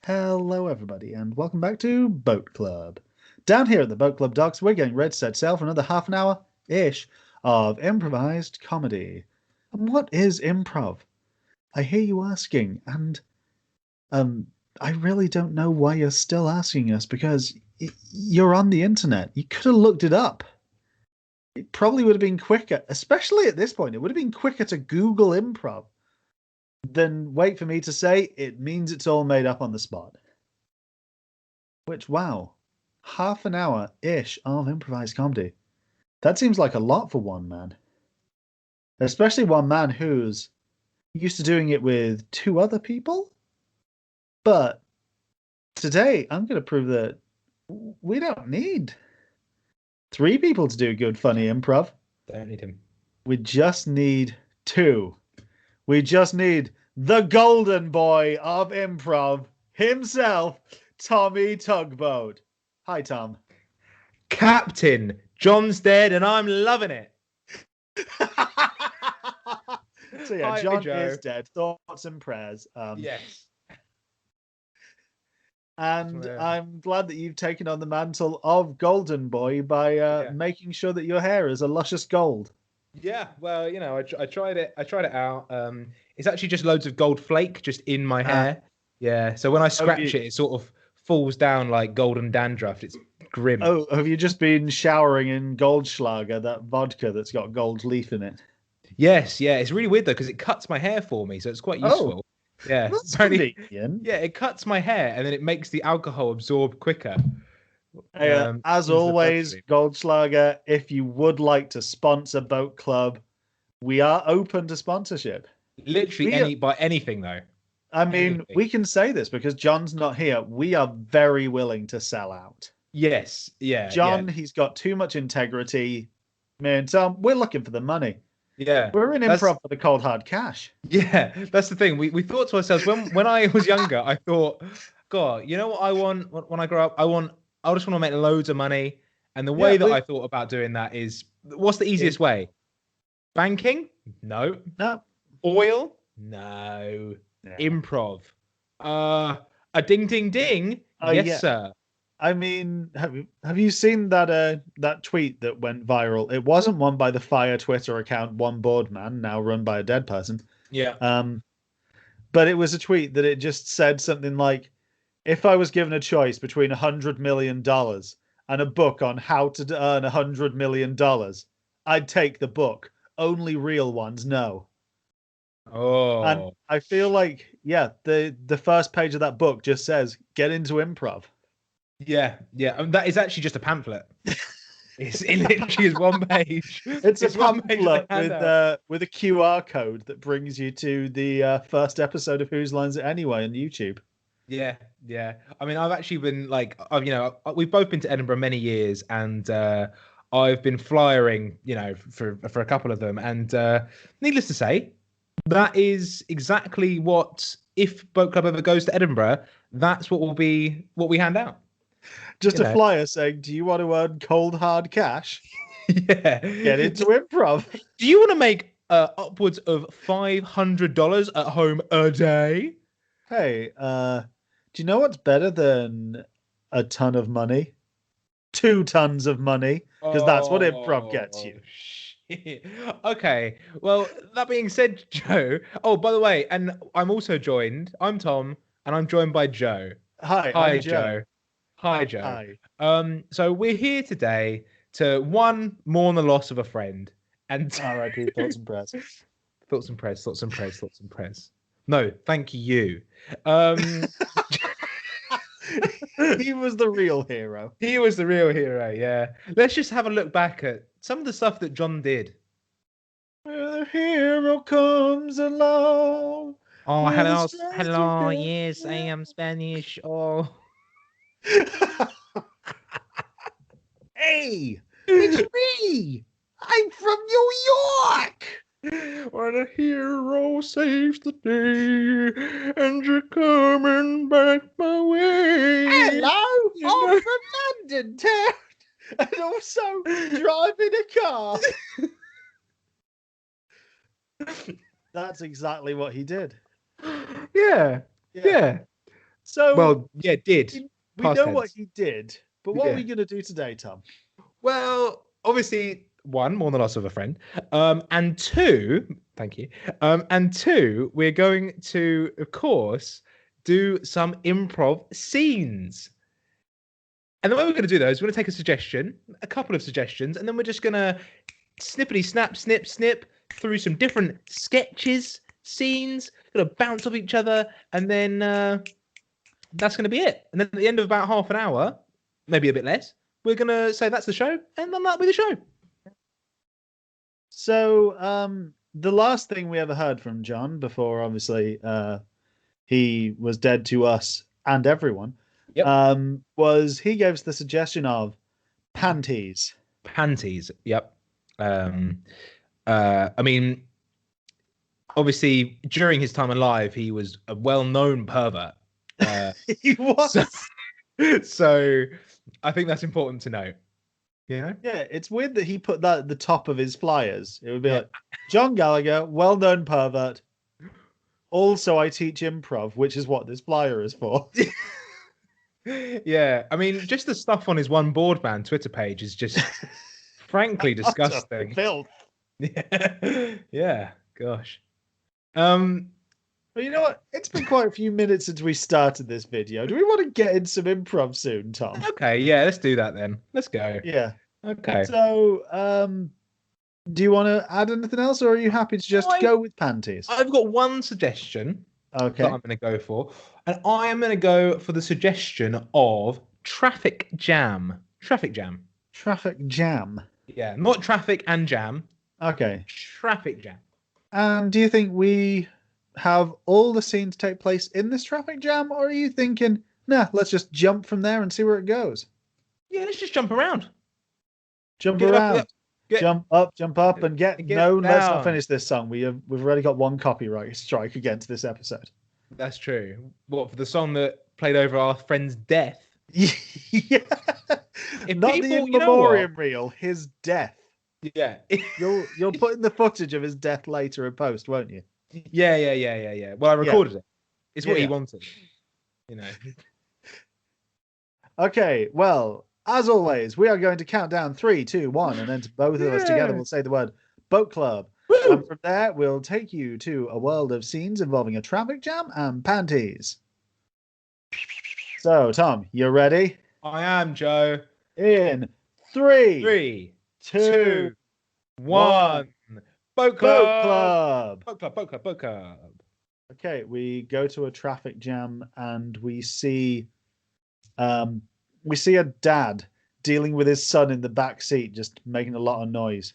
Hello, everybody, and welcome back to Boat Club. Down here at the Boat Club docks, we're getting ready to set sail for another half an hour-ish of improvised comedy. And what is improv? I hear you asking, and I really don't know why you're still asking us because you're on the internet. You could have looked it up. It probably would have been quicker, especially at this point. It would have been quicker to Google improv than wait for me to say it means it's all made up on the spot. Which, wow, half an hour-ish of improvised comedy. That seems like a lot for one man. Especially one man who's used to doing it with two other people. But today, I'm going to prove that we don't need three people to do good, funny improv. Don't need him. We just need two. We just need the golden boy of improv himself, Tommy Tugboat. Hi, Tom. Captain, John's dead and I'm loving it. So yeah, Hi, John Joe. is dead. Thoughts and prayers. Yes. And Yeah. I'm glad that you've taken on the mantle of Golden Boy by making sure that your hair is a luscious gold. Yeah, well, you know, I tried it. I tried it out. It's actually just loads of gold flake just in my hair. Yeah, so when I scratch it, it sort of falls down like golden dandruff. It's grim. Oh, have you just been showering in Goldschlager, that vodka that's got gold leaf in it? Yes, yeah. It's really weird though because it cuts my hair for me, so it's quite useful. Yeah, That's apparently- convenient. yeah, it cuts my hair and then it makes the alcohol absorb quicker. As into the always, bloodstream. Goldschlager, if you would like to sponsor Boat Club, we are open to sponsorship. Literally by anything though. I mean, Anything. we can say this because John's not here. We are very willing to sell out. Yes, yeah. John, he's got too much integrity. Me and Tom, we're looking for the money. Yeah. We're in improv for the cold hard cash. Yeah, that's the thing. We thought to ourselves when I was younger, I thought, God, you know what I want when I grow up? I just want to make loads of money. And the way that I thought about doing that is, what's the easiest way? Banking? No. No. Oil? No. Yeah. Improv? A ding ding ding? Yes, sir. I mean, have you seen that tweet that went viral? It wasn't one by the Fire Twitter account, One Board Man, now run by a dead person. Yeah. But it was a tweet that it just said something like, if I was given a choice between $100 million and a book on how to earn $100 million, I'd take the book. Only real ones know. Oh. And I feel like, yeah, the first page of that book just says, get into improv. Yeah. That is actually just a pamphlet. It literally is one page. It's a pamphlet with a QR code that brings you to the first episode of Whose Lines It Anyway on YouTube. Yeah. I mean, I've actually been we've both been to Edinburgh many years, and I've been flyering, for a couple of them. And needless to say, that is exactly what, if Boat Club ever goes to Edinburgh, that's what we hand out. Just a flyer saying, do you want to earn cold hard cash? Yeah. Get into improv. Do you want to make upwards of $500 at home a day? Hey, do you know what's better than a ton of money? 2 tons of money, because that's what improv gets you. Shit. Okay, well, that being said, Joe. Oh, by the way, and I'm also joined. I'm Tom, and I'm joined by Joe. Hi, I'm Joe. Hi, Joe. Hi. So we're here today to mourn the loss of a friend, and R.I.P. Thoughts and prayers. Thoughts and prayers. No, thank you. He was the real hero. He was the real hero, yeah. Let's just have a look back at some of the stuff that John did. The hero comes along. Oh, hello, yes, I am Spanish. Oh. Hey, it's me. I'm from New York. When a hero saves the day, and you're coming back my way. Hello, I'm from London town, and also driving a car. That's exactly what he did. Yeah. So Well, yeah, did. we Past know what tense. he did, but what are Yeah. we going to do today, Tom? Well, obviously, one, mourn the loss of a friend. And two, thank you. And two, we're going to, of course, do some improv scenes. And the way we're going to do those, we're going to take a suggestion, a couple of suggestions, and then we're just going to snippety snap, snip, snip through some different sketches, scenes, going to bounce off each other, and then that's going to be it. And then at the end of about half an hour, maybe a bit less, we're going to say that's the show, and then that'll be the show. So the last thing we ever heard from John before, obviously, he was dead to us and everyone, was he gave us the suggestion of Panties. Panties, yep. I mean, obviously, during his time alive, he was a well-known pervert. He was. So I think that's important to note. Yeah. Yeah, it's weird that he put that at the top of his flyers. It would be like, John Gallagher, well-known pervert. Also, I teach improv, which is what this flyer is for. Yeah, I mean, just the stuff on his One Board Man Twitter page is just frankly disgusting. Filth. Yeah, gosh. But you know what? It's been quite a few minutes since we started this video. Do we want to get in some improv soon, Tom? Okay, yeah, let's do that then. Let's go. Yeah. Okay. So, do you want to add anything else, or are you happy to just go with Panties? I've got one suggestion that I'm going to go for, and I am going to go for the suggestion of traffic jam. Traffic jam. Traffic jam. Yeah, not traffic and jam. Okay. Traffic jam. And do you think we have all the scenes take place in this traffic jam, or are you thinking, nah, let's just jump from there and see where it goes? Yeah, let's just jump around. Jump around. Jump up, and get no. Down. Let's not finish this song. We've already got one copyright strike against this episode. That's true. What, for the song that played over our friend's death? Yeah. If not people, the in memoriam reel, his death. Yeah. You'll put in the footage of his death later in post, won't you? Yeah. Well, I recorded it. It's what he wanted. You know. Okay, well, as always, we are going to count down 3, 2, 1, and then to both of us together we'll say the word Boat Club. Woo! And from there, we'll take you to a world of scenes involving a traffic jam and panties. So, Tom, you ready? I am, Joe. In 3, 2, 1. Boat Club. Boat Club. Okay, we go to a traffic jam and we see a dad dealing with his son in the back seat, just making a lot of noise.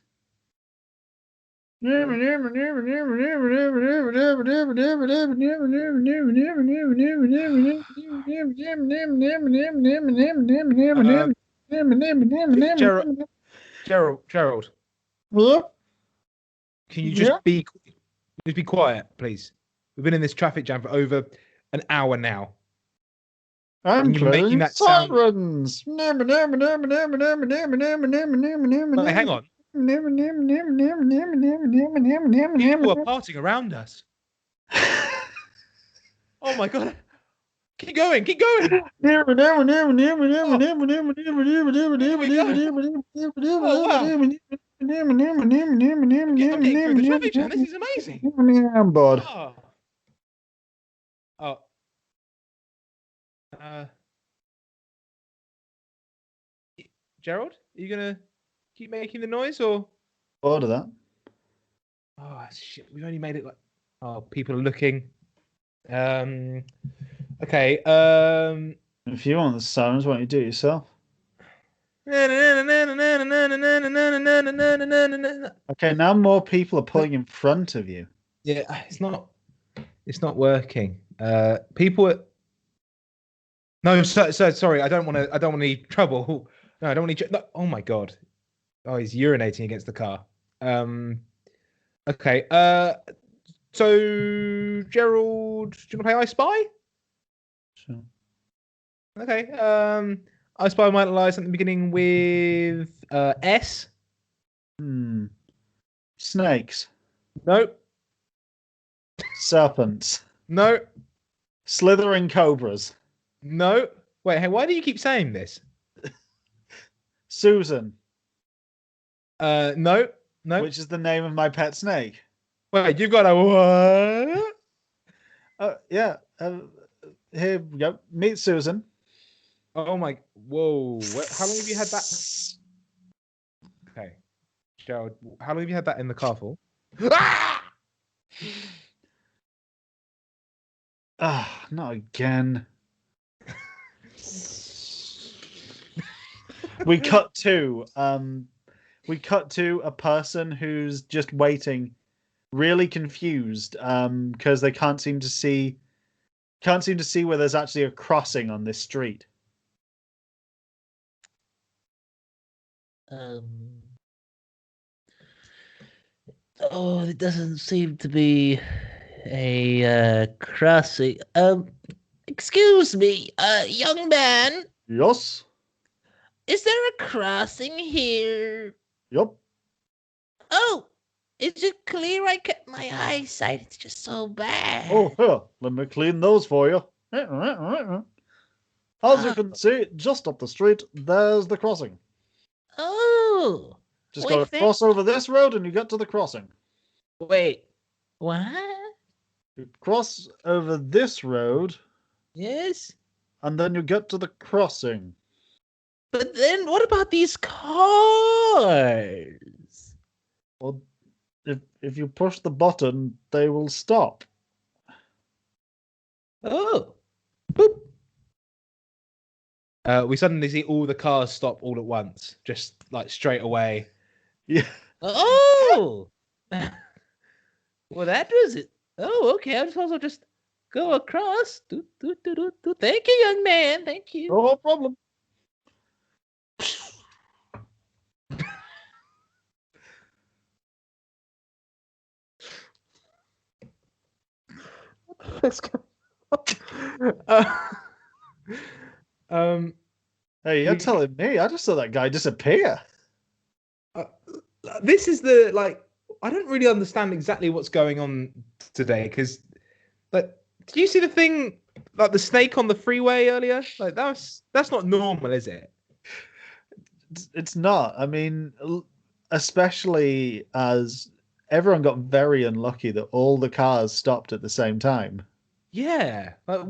Gerald. What? Can you just be quiet, please? We've been in this traffic jam for over an hour now. I'm making that sirens. Wait, hang on. People are parting around us. Oh my god. Keep going. Oh, wow. I'm getting through the traffic jam. This is amazing. I'm bored. Gerald, are you gonna keep making the noise or? Bored of that. Oh shit! We've only made it like. Oh, people are looking. Okay. If you want the sirens, why don't you do it yourself? Okay, now more people are pulling in front of you. Yeah, it's not working. People. No, so sorry. I don't want any trouble. No, I don't want any. No, oh my god. Oh, he's urinating against the car. Okay. So Gerald, do you want to play I Spy? Sure. Okay. I Spy might lie something beginning with S. Snakes. No. Serpents. No. Slithering cobras. No. Wait, hey, why do you keep saying this? Susan, No. No. which is the name of my pet snake. Wait, you've got a what? Yeah. Here we go. Meet Susan. Oh my, whoa. How long have you had that? Okay. Gerald, how long have you had that in the car for? Ah, not again. We cut to a person who's just waiting, really confused, because they can't seem to see where there's actually a crossing on this street. Oh, it doesn't seem to be a crossing. Excuse me, young man, Yes. is there a crossing here? Yup. Oh, is it clear? My eyesight, it's just so bad. Oh, here, let me clean those for you. As you can see, just up the street, there's the crossing. Oh, Just wait, gotta cross over this road and you get to the crossing. Wait, what? You cross over this road Yes, and then you get to the crossing. but then what about these cars? Well, if you push the button, they will stop. Oh, Boop. We suddenly see all the cars stop all at once, just like straight away. Yeah. oh. Well, that was it. Oh, okay. I suppose I'll just go across. Thank you, young man. Thank you. No problem. Let's go. Hey, you're telling me? I just saw that guy disappear. This is the I don't really understand exactly what's going on today because, did you see the thing like the snake on the freeway earlier? Like that's not normal, is it? It's not. I mean, especially as everyone got very unlucky that all the cars stopped at the same time. Yeah, like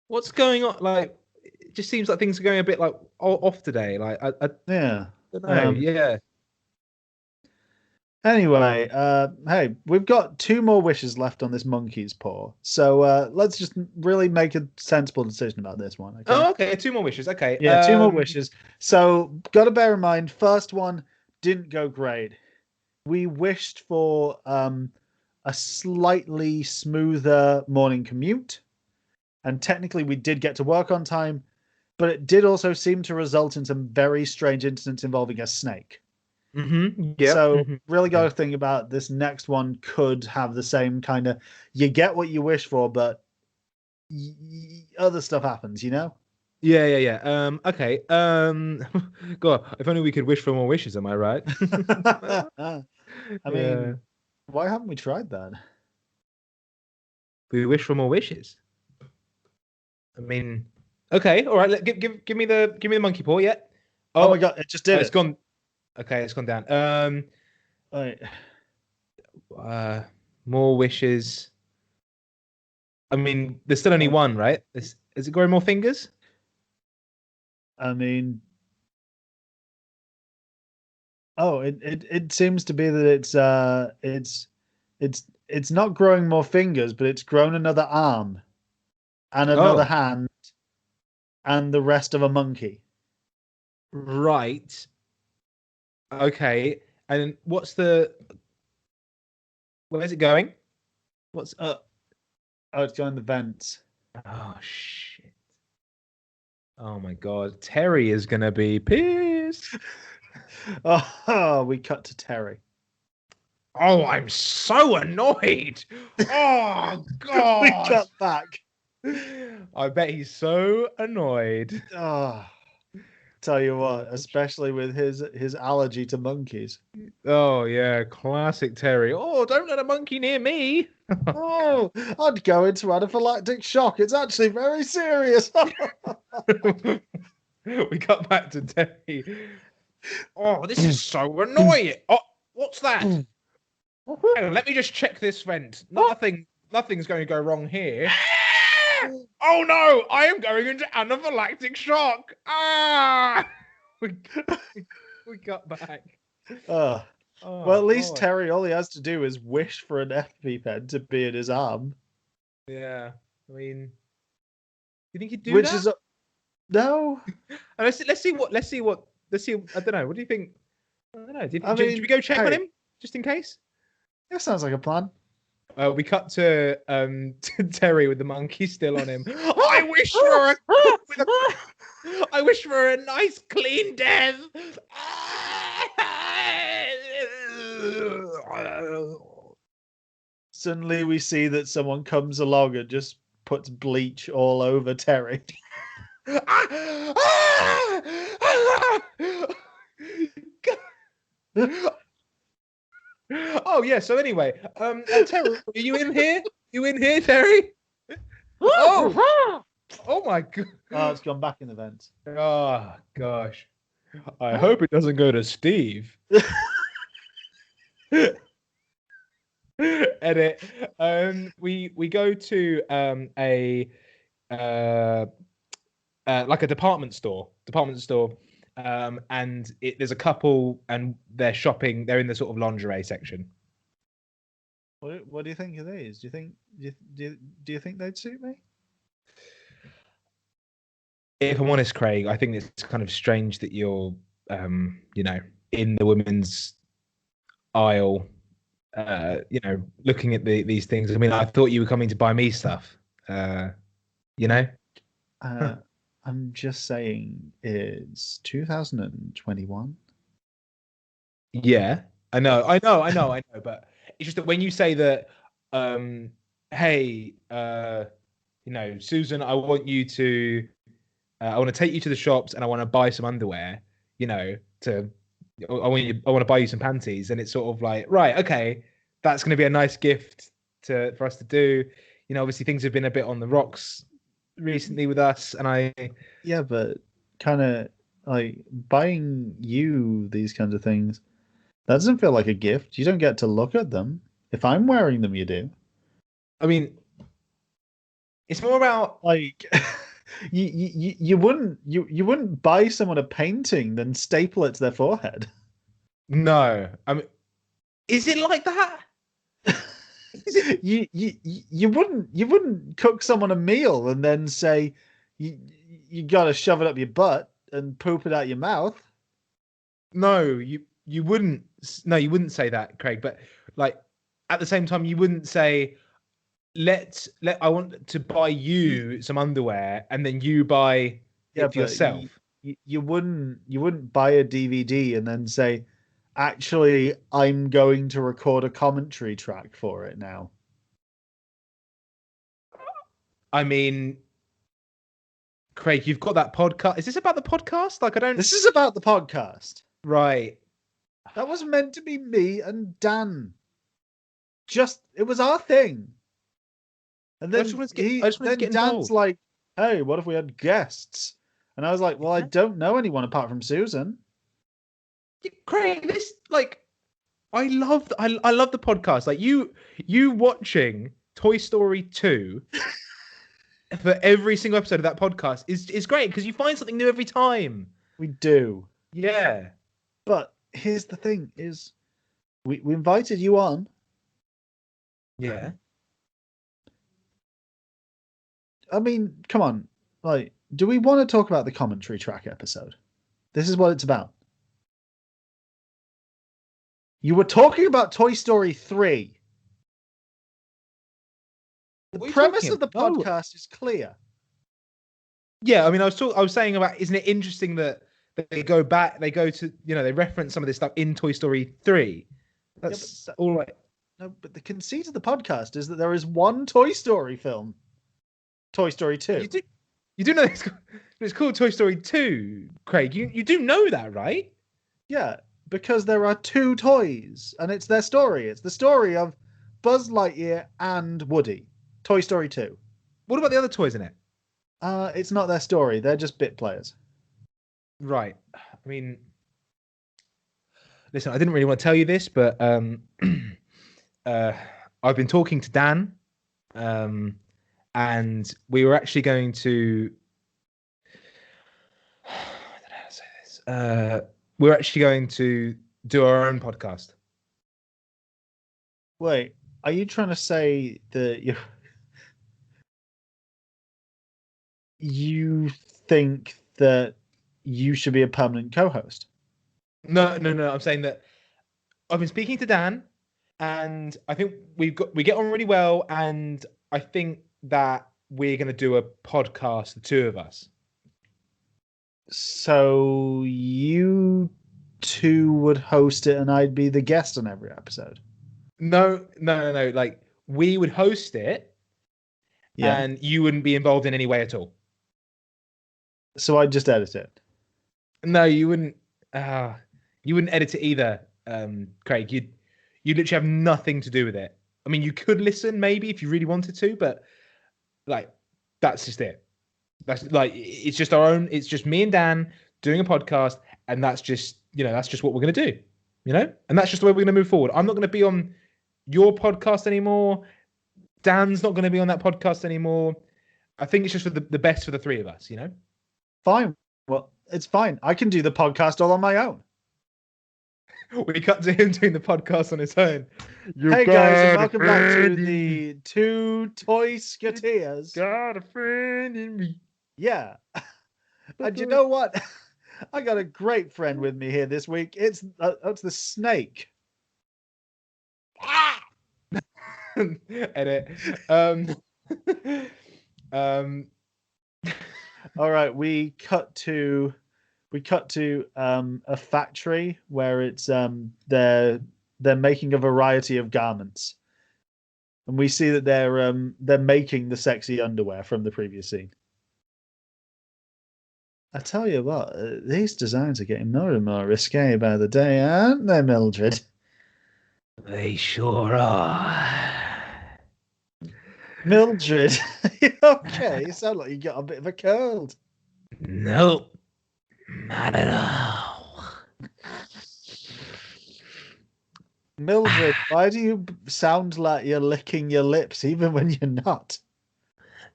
what's going on? Like, it just seems like things are going a bit like off today. Like, I Yeah. don't know. Yeah. Anyway, hey, we've got 2 more wishes left on this monkey's paw. So let's just really make a sensible decision about this one. Okay? Oh, okay. 2 more wishes. Okay. Yeah, 2 more wishes. So got to bear in mind, first one didn't go great. We wished for a slightly smoother morning commute, and technically we did get to work on time, but it did also seem to result in some very strange incidents involving a snake. Yeah. So really got to think about this next one could have the same kind of, you get what you wish for, but other stuff happens, you know? Yeah. Okay. God, if only we could wish for more wishes. Am I right? I mean, why haven't we tried that? We wish for more wishes. I mean, okay, all right. Give me the monkey paw. Yeah. Oh my god, it just did it. It's gone. Okay, it's gone down. Right. More wishes. I mean, there's still only one, right? Is it growing more fingers? I mean, it seems to be that it's not growing more fingers, but it's grown another arm and another hand and the rest of a monkey. Right. Okay. And where's it going? It's going the vents. Oh shit. Oh my god. Terry is gonna be pissed. Oh, we cut to Terry. Oh, I'm so annoyed. Oh god. We cut back. I bet he's so annoyed. Oh. Tell you what, especially with his allergy to monkeys. Oh yeah, classic Terry. Oh, don't let a monkey near me. Oh, I'd go into anaphylactic shock. It's actually very serious. We got back to Terry. Oh, this is so annoying. Oh, what's that? Hang on, let me just check this vent. Nothing's going to go wrong here. Oh no, I am going into anaphylactic shock. Ah! We got back. Oh, Oh, well, at least God. Terry, all he has to do is wish for an EpiPen to be in his arm. Yeah, I mean, you think he'd do Which that? is no. Let's see. I don't know. What do you think? I don't know. I Should mean, we go check on hey. him just in case? That sounds like a plan. We cut to Terry with the monkey still on him. I wish for a nice clean death. Suddenly we see that someone comes along and just puts bleach all over Terry. Oh yeah. So anyway, Terry, are you in here? You in here, Terry? Oh, oh my god. Oh, it's gone back in the vents. Oh gosh. I hope it doesn't go to Steve. Edit. We go to like a department store. And there's a couple and they're shopping. They're in the sort of lingerie section. What do you think of these? Do you think they'd suit me? If I'm honest, Craig, I think it's kind of strange that you're, in the women's aisle, looking at these things. I mean, I thought you were coming to buy me stuff. I'm just saying it's 2021. Yeah, I know. But it's just that when you say that, hey, Susan, I want to take you to the shops and I want to buy some underwear, I want to buy you some panties. And it's sort of like, right, okay, that's going to be a nice gift for us to do. Obviously things have been a bit on the rocks recently with us. And yeah, but kind of like buying you these kinds of things, that doesn't feel like a gift. You don't get to look at them. If I'm wearing them, you do. I mean, it's more about like you wouldn't buy someone a painting then staple it to their forehead. No, I mean, is it like that? You wouldn't cook someone a meal and then say you gotta shove it up your butt and poop it out your mouth. No, you wouldn't. No, you wouldn't say that, Craig. But like at the same time, you wouldn't say, I want to buy you some underwear and then you buy it for yourself. You wouldn't buy a DVD and then say, actually, I'm going to record a commentary track for it now. I mean, Craig, you've got that podcast. Is this about the podcast? Like, This is about the podcast. Right. That was meant to be me and Dan. It was our thing. And then Dan's like, hey, what if we had guests? And I was like, well, I don't know anyone apart from Susan. Craig, I love the podcast. Like you watching Toy Story 2 for every single episode of that podcast is great because you find something new every time. We do. Yeah. But here's the thing is we invited you on. Yeah. I mean, come on. Like, do we want to talk about the commentary track episode? This is what it's about. You were talking about Toy Story 3. The premise of the podcast is clear. Yeah, I mean, I was saying about, isn't it interesting that they go to, they reference some of this stuff in Toy Story 3. That's all right. No, but the conceit of the podcast is that there is one Toy Story film. Toy Story 2. You do know this. But it's called Toy Story 2, Craig. You do know that, right? Yeah, because there are two toys, and it's their story. It's the story of Buzz Lightyear and Woody. Toy Story 2. What about the other toys in it? It's not their story. They're just bit players. Right. I mean, listen, I didn't really want to tell you this, but I've been talking to Dan, and we were actually going to. I don't know how to say this. We're actually going to do our own podcast. Wait, are you trying to say that you think that you should be a permanent co-host? No. I'm saying that I've been speaking to Dan, and I think we get on really well, and I think that we're going to do a podcast, the two of us. So you two would host it, and I'd be the guest on every episode. No. Like, we would host it, and you wouldn't be involved in any way at all. So I'd just edit it. No, you wouldn't. You wouldn't edit it either, Craig. You'd literally have nothing to do with it. I mean, you could listen maybe if you really wanted to, but like, that's just it. That's like, it's just our own. It's just me and Dan doing a podcast, and that's just what we're gonna do, and that's just the way we're gonna move forward. I'm not gonna be on your podcast anymore. Dan's not gonna be on that podcast anymore. I think it's just for the best for the three of us, Fine. Well, it's fine. I can do the podcast all on my own. We cut to him doing the podcast on his own. Hey guys, and welcome back to the Two Toy Skateers. Got a friend in me. Yeah. And you know what? I got a great friend with me here this week. It's the snake. Edit. All right, we cut to a factory where it's they're making a variety of garments, and we see that they're making the sexy underwear from the previous scene. I tell you what, these designs are getting more and more risque by the day, aren't they, Mildred? They sure are. Mildred, you okay? You sound like you got a bit of a cold. Nope, not at all. Mildred, why do you sound like you're licking your lips even when you're not?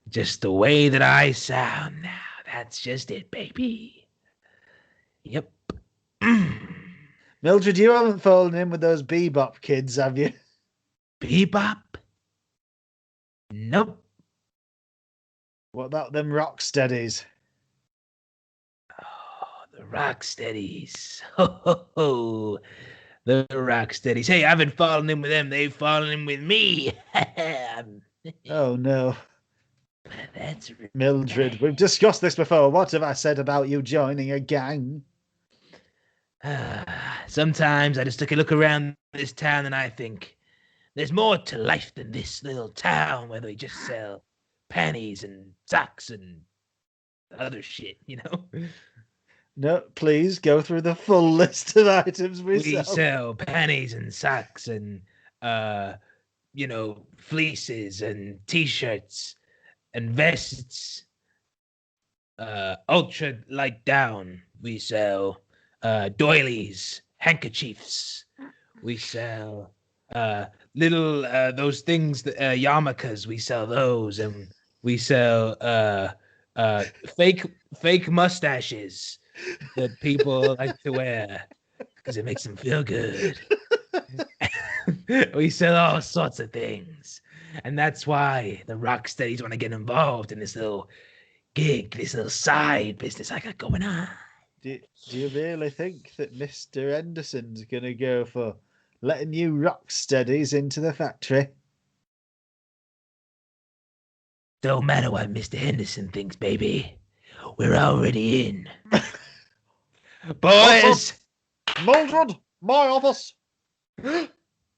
Just the way that I sound now. That's just it, baby. Yep. Mildred, you haven't fallen in with those bebop kids, have you? Bebop? Nope. What about them rock steadies? Oh, the Rocksteadies. Ho, ho, ho. The Rocksteadies. Hey, I haven't fallen in with them. They've fallen in with me. Oh, no. That's Mildred, we've discussed this before. What have I said about you joining a gang? Sometimes I just take a look around this town and I think there's more to life than this little town where they just sell panties and socks and other shit, No, please go through the full list of items we sell panties and socks and fleeces and t-shirts and vests. Ultra light down. We sell doilies, handkerchiefs. We sell little those things that yarmulkes. We sell those, and we sell fake mustaches that people like to wear because it makes them feel good. We sell all sorts of things, and that's why the Rocksteadies want to get involved in this little gig, this little side business I got going on. Do you really think that Mr. Henderson's going to go for letting you Rocksteadies into the factory? Don't matter what Mr. Henderson thinks, baby. We're already in. Boys! Mildred, my office!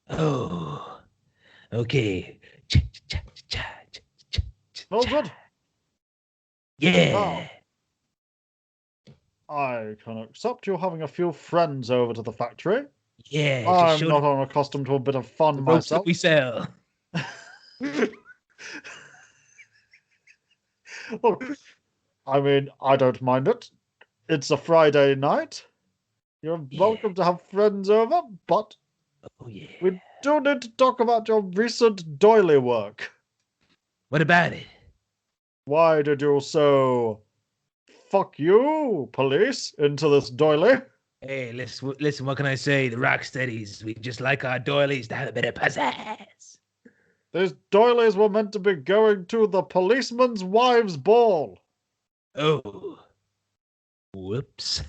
Oh, okay. Mildred? Yeah. I can accept you having a few friends over to the factory. Yeah, just I'm show not unaccustomed to a bit of the fun ropes that myself. we sell. Look, I mean, I don't mind it. It's a Friday night. You're Yeah. welcome to have friends over, but Oh yeah. we do need to talk about your recent doily work. What about it? Why did you so fuck you, police, into this doily? Hey, listen. What can I say? The Rocksteadies, we just like our doilies to have a bit of pizzazz. These doilies were meant to be going to the policeman's wives' ball. Oh, whoops.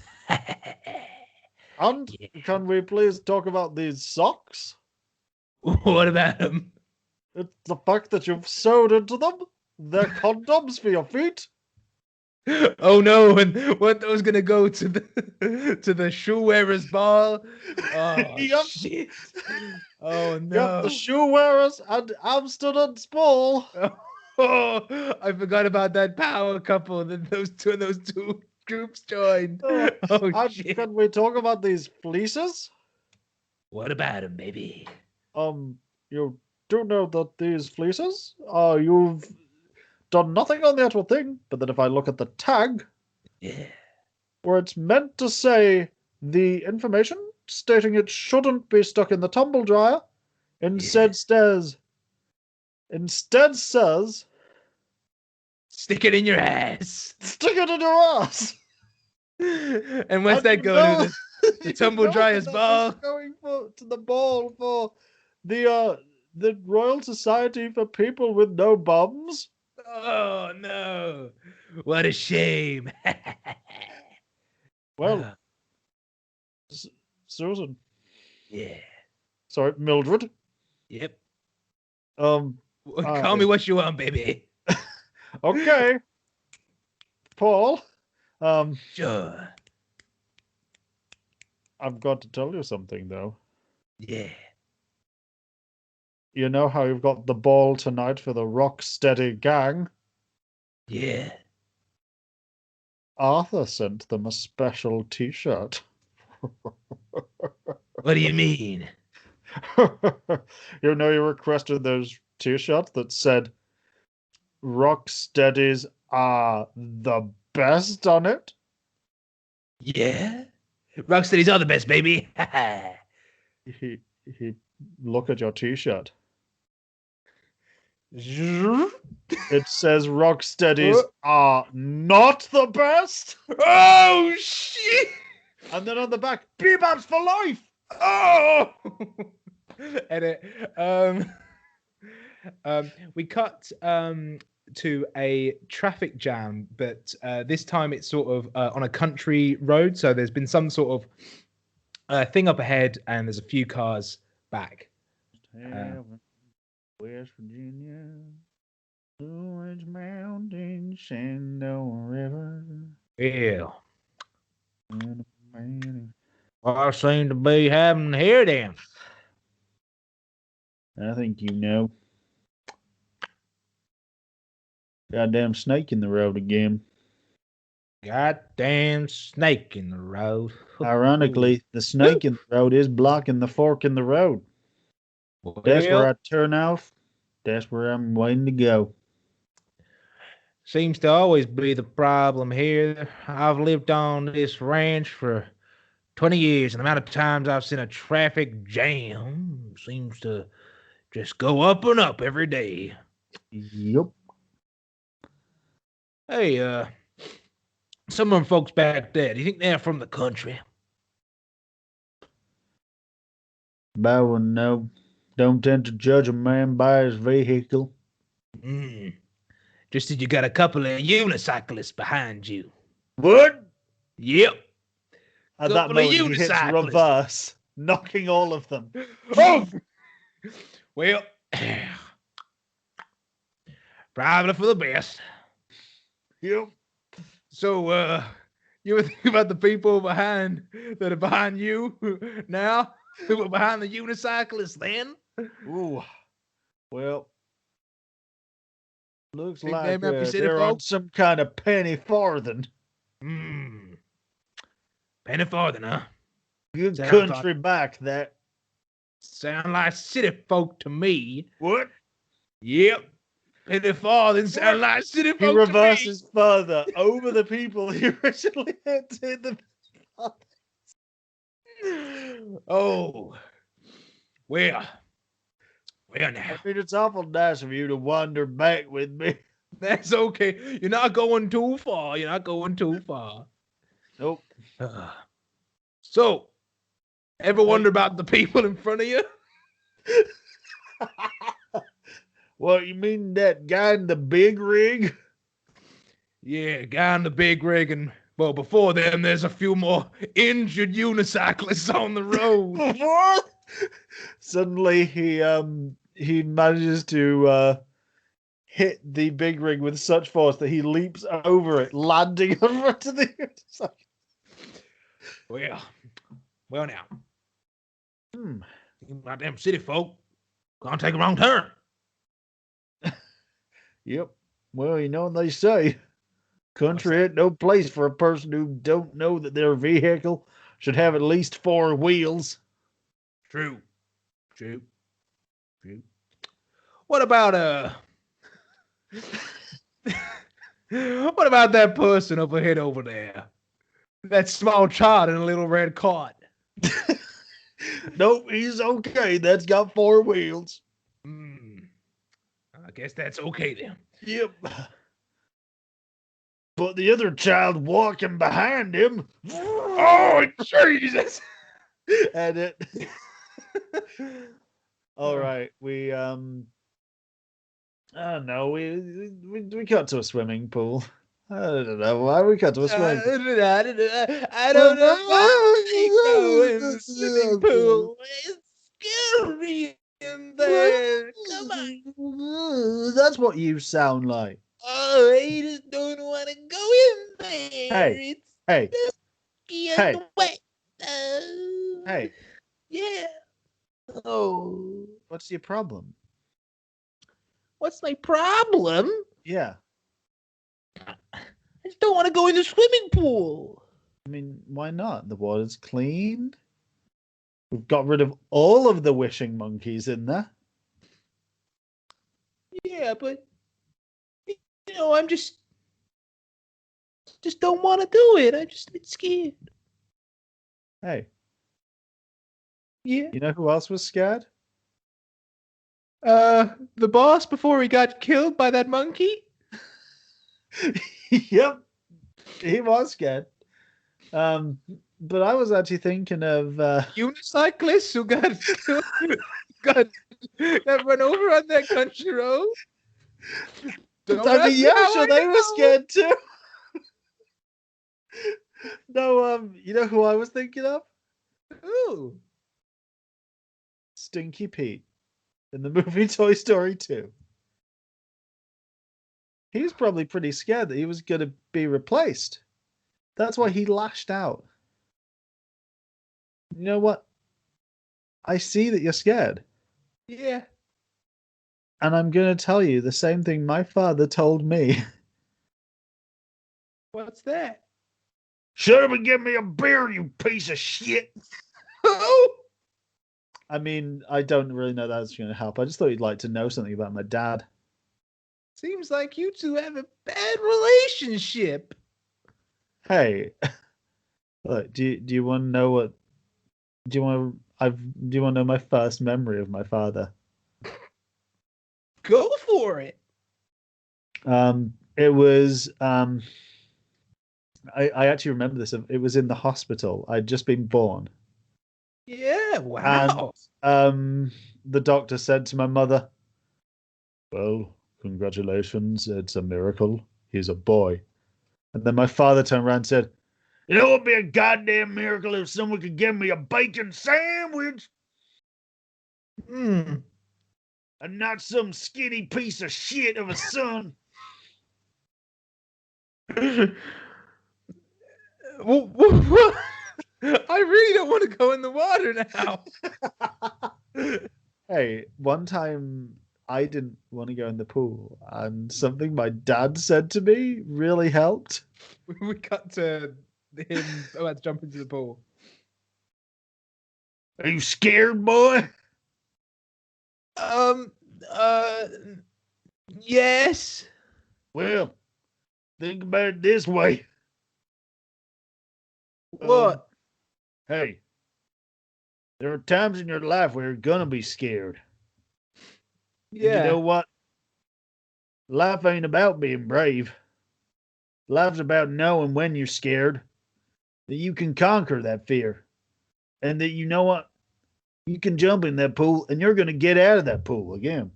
And Yeah. can we please talk about these socks? What about them? It's the fact that you've sewed into them. They're condoms for your feet. Oh no! And what those gonna go to the shoe wearer's ball? Oh Yep. shit! Oh Yep, the no! shoe wearers and Amsterdam's ball. Oh, I forgot about that power couple that those two groups joined. Oh, Oh and shit! can we talk about these fleeces? What about them, baby? You do know that these fleeces, you've done nothing on the actual thing, but then if I look at the tag, Yeah. where it's meant to say the information stating it shouldn't be stuck in the tumble dryer, instead says Stick it in your ass. stick it in your ass. And what's And that you going know, to the you tumble know dryer's that ball? is going to the ball for the Royal Society for People with No Bums. Oh no! What a shame. Well, Susan, Yeah. sorry, Mildred. Yep. Um, Call me what you want, baby. okay, Paul. Sure. I've got to tell you something though. Yeah. You know how you've got the ball tonight for the Rocksteady gang? Yeah. Arthur sent them a special T-shirt. What do you mean? You know, you requested those T-shirts that said Rocksteadies are the best on it. Yeah. Rocksteady's are the best, baby. He look at your T-shirt. It says Rocksteadies are not the best. Oh shit! And then on the back, Bebop's for life. Oh. Edit. We cut to a traffic jam, but this time it's sort of on a country road. So there's been some sort of thing up ahead, and there's a few cars back. West Virginia, Blue Ridge Mountain, Shenandoah River. Yeah. What seem to be having here then? I think you know. Goddamn snake in the road again. Goddamn snake in the road. Ironically, the snake in the road is blocking the fork in the road. Well, That's where I turn off. That's where I'm waiting to go. seems to always be the problem here. I've lived on this ranch for 20 years, and the amount of times I've seen a traffic jam seems to just go up and up every day. Yup. Hey, some of them folks back there, do you think they're from the country? Bow and no. Don't tend to judge a man by his vehicle. Just that you got a couple of unicyclists behind you. What? Yep. At that Couple of moment, he hits unicyclists. reverse, knocking all of them. Oh! Well, probably for the best. Yep. So, you ever think about the people behind that are behind you now? Who were behind the unicyclists then? Ooh. Well, looks Think like they might be city they're on folk? some kind of penny farthing. Penny farthing, huh? Good Sounds country back, that. Sound like city folk to me. What? Yep. Penny farthing sound like city folk He to me. reverses further over the people he originally hit in the... Oh. Well now. I mean, it's awful nice of you to wander back with me. That's okay. You're not going too far. You're not going too far. Nope. So, ever wonder about the people in front of you? Well, you mean that guy in the big rig? Yeah, guy in the big rig, and well, before them, there's a few more injured unicyclists on the road. What? Suddenly, he manages to hit the big rig with such force that he leaps over it, landing over to the unicycle. Well now. Hmm. About them city folk, gonna take a wrong turn. Yep. Well, you know what they say. Country ain't no place for a person who don't know that their vehicle should have at least 4 wheels. True. What about what about that person up ahead over there? That small child in a little red cart. Nope, he's okay. That's got 4 wheels. I guess that's okay then. Yep. But the other child walking behind him. Oh, Jesus! And it. All right, we I don't know. We got to a swimming pool. I don't know why we got to a swimming pool. I don't know why we go in the swimming pool. It's scary in there. Come on. That's what you sound like. Oh, I just don't want to go in there. Hey, It's hey, dusky hey. and wet. Hey, Yeah. Oh. what's your problem? What's my problem? Yeah, I just don't want to go in the swimming pool. I mean, why not? The water's clean. We've got rid of all of the wishing monkeys in there. Yeah, but I'm just don't want to do it. I'm just a bit scared. Hey, Yeah. you know who else was scared? The boss before he got killed by that monkey. Yep, he was scared. But I was actually thinking of Unicyclists who got got run over on that country road. I mean, yeah, sure, they were scared too. No, you know who I was thinking of? Ooh. Stinky Pete in the movie Toy Story 2. He was probably pretty scared that he was going to be replaced. That's why he lashed out. You know what? I see that you're scared. Yeah. And I'm going to tell you the same thing my father told me. What's that? Shut up and give me a beer, you piece of shit. Oh. I mean, I don't really know that's going to help. I just thought you'd like to know something about my dad. Seems like you two have a bad relationship. Hey, look, do you want to know what? Do you want to know my first memory of my father? Go for it. It was I actually remember this. It was in the hospital. I'd just been born. Yeah. Wow. And the doctor said to my mother, "Well, congratulations. It's a miracle. He's a boy." And then my father turned around and said, "You know, it would be a goddamn miracle if someone could give me a bacon sandwich and not some skinny piece of shit of a son." Well, I really don't want to go in the water now. Hey, one time I didn't want to go in the pool, and something my dad said to me really helped. We cut to him about to jump into the pool. Are you scared, boy? Uh, yes. Well, think about it this way. What? Hey, there are times in your life where you're gonna be scared. And you know what? Life ain't about being brave. Life's about knowing when you're scared that you can conquer that fear. And that you know what? You can jump in that pool and you're gonna get out of that pool again.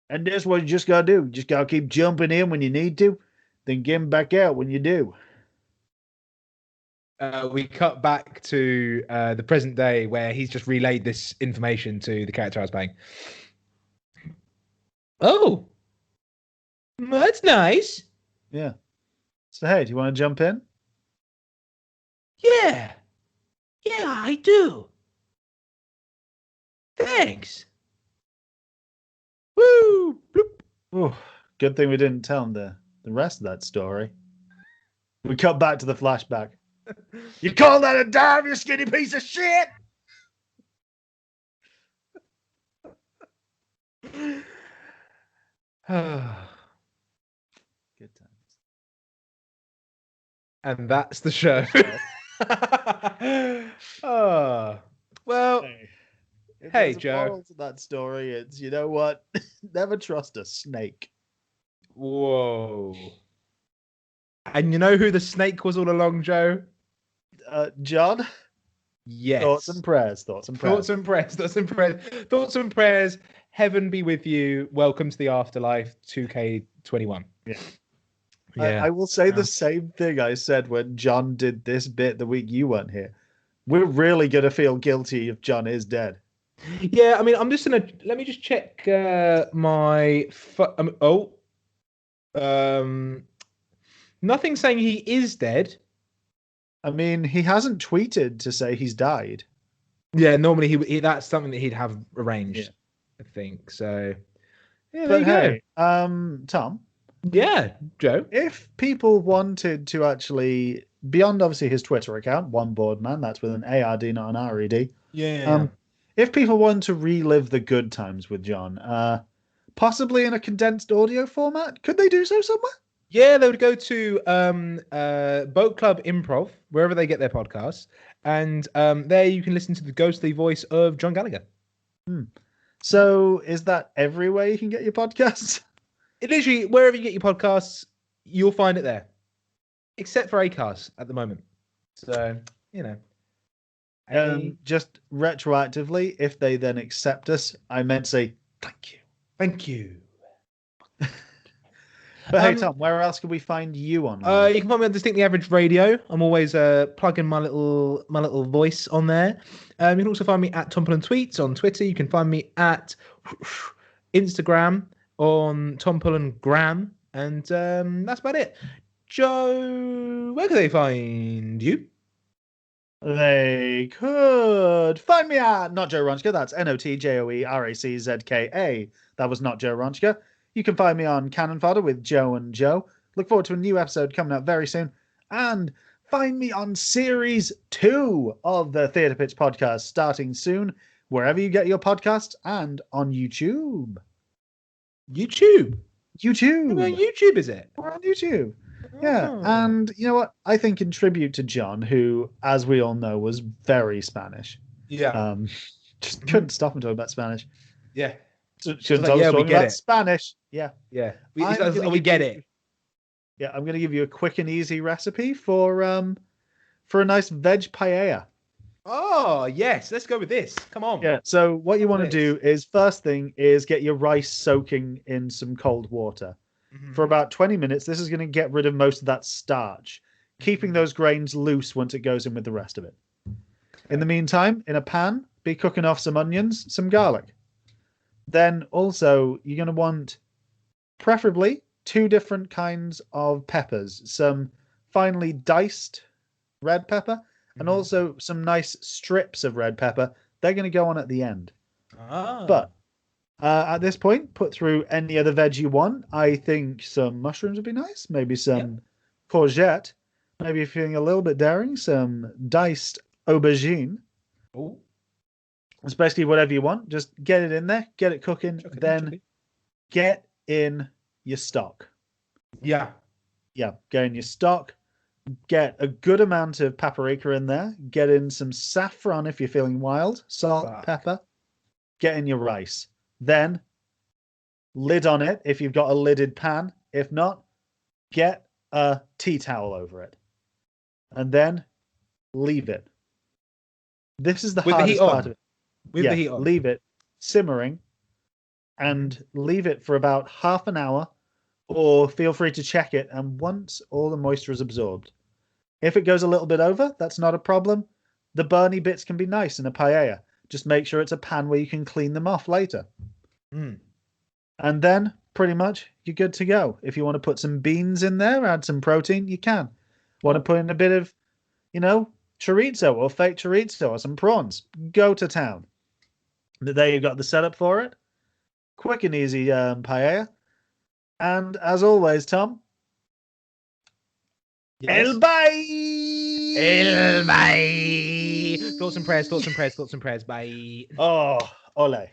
And that's what you just gotta do. You just gotta keep jumping in when you need to, then getting back out when you do. We cut back to the present day where he's just relayed this information to the character I was playing. Oh, that's nice. Yeah. So hey, do you want to jump in? Yeah. Yeah, I do. Thanks. Woo! Bloop. Oh, good thing we didn't tell him the rest of that story. We cut back to the flashback. You call that a dive, you skinny piece of shit? Good times. And that's the show. Well, If hey, there's a Joe. moral to that story, it's, you know what? Never trust a snake. Whoa. And you know who the snake was all along, Joe? John? Yes. Thoughts and prayers. Thoughts and prayers. Thoughts and prayers. Thoughts and prayers. Thoughts and prayers. Heaven be with you. Welcome to the afterlife. 2K21. Yeah. Yeah. I will say the same thing I said when John did this bit the week you weren't here. We're really going to feel guilty if John is dead. Yeah, I mean, I'm just gonna let me just check my. Nothing saying he is dead. I mean, he hasn't tweeted to say he's died. Yeah, normally he that's something that he'd have arranged. I think so. Yeah, there But you hey, go. Tom. Yeah, Joe. If people wanted to actually, beyond obviously his Twitter account, One Board Man, that's with an ARD, not an RED. Yeah. If people want to relive the good times with John, possibly in a condensed audio format, could they do so somewhere? Yeah, they would go to Boat Club Improv, wherever they get their podcasts, and there you can listen to the ghostly voice of John Gallagher. So is that everywhere you can get your podcasts? It literally, wherever you get your podcasts, you'll find it there, except for Acast at the moment. So, you know. Just retroactively, if they then accept us, I meant to say thank you. Thank you. But hey, Tom, where else can we find you online? You can find me on Distinctly Average Radio. I'm always plugging my little voice on there. You can also find me at Tompull and Tweets on Twitter. You can find me at Instagram on Tompull and Gram, and that's about it. Joe, where can they find you? They could find me at Not Joe Ronchka. That's NOTJOERACZKA. That was Not Joe Ronchka. You can find me on Cannon Fodder with Joe and Joe. Look forward to a new episode coming out very soon. And find me on Series 2 of the Theatre Pitch podcast starting soon, wherever you get your podcasts, and on YouTube. YouTube? YouTube. Where on YouTube is it? We're on YouTube. Yeah, and you know what? I think in tribute to John, who, as we all know, was very Spanish. Yeah. Just couldn't stop him talking about Spanish. Yeah. Shouldn't like, yeah, we get it. Spanish. Yeah. Yeah. We get it. Yeah, I'm going to give you a quick and easy recipe for a nice veg paella. Oh, yes. Let's go with this. Come on. Yeah, so what you want to do is, first thing is get your rice soaking in some cold water. For about 20 minutes. This is going to get rid of most of that starch, keeping those grains loose once it goes in with the rest of it. In the meantime, in a pan, be cooking off some onions, some garlic. Then also, you're going to want preferably 2 different kinds of peppers, some finely diced red pepper, and also some nice strips of red pepper. They're going to go on at the end. But at this point, put through any other veg you want. I think some mushrooms would be nice. Maybe some courgette. Maybe you're feeling a little bit daring, some diced aubergine. Oh, It's basically whatever you want. Just get it in there, get it cooking, then get in your stock. yeah. Yeah, get in your stock. Get a good amount of paprika in there. Get in some saffron if you're feeling wild. Salt, pepper. Get in your rice. Then lid on it if you've got a lidded pan. If not, get a tea towel over it. And then leave it. This is the With the heat hardest part on. of it. With the heat on. Leave it simmering and leave it for about half an hour, or feel free to check it. And once all the moisture is absorbed, if it goes a little bit over, that's not a problem. The burny bits can be nice in a paella. Just make sure it's a pan where you can clean them off later. And then pretty much you're good to go. If you want to put some beans in there, add some protein, you can. Want to put in a bit of, chorizo or fake chorizo or some prawns, go to town. There you've got the setup for it. Quick and easy paella. And as always, Tom, Yes. El bye! El bye! Thoughts and prayers, thoughts and prayers, thoughts and prayers. Bye. Oh, ole.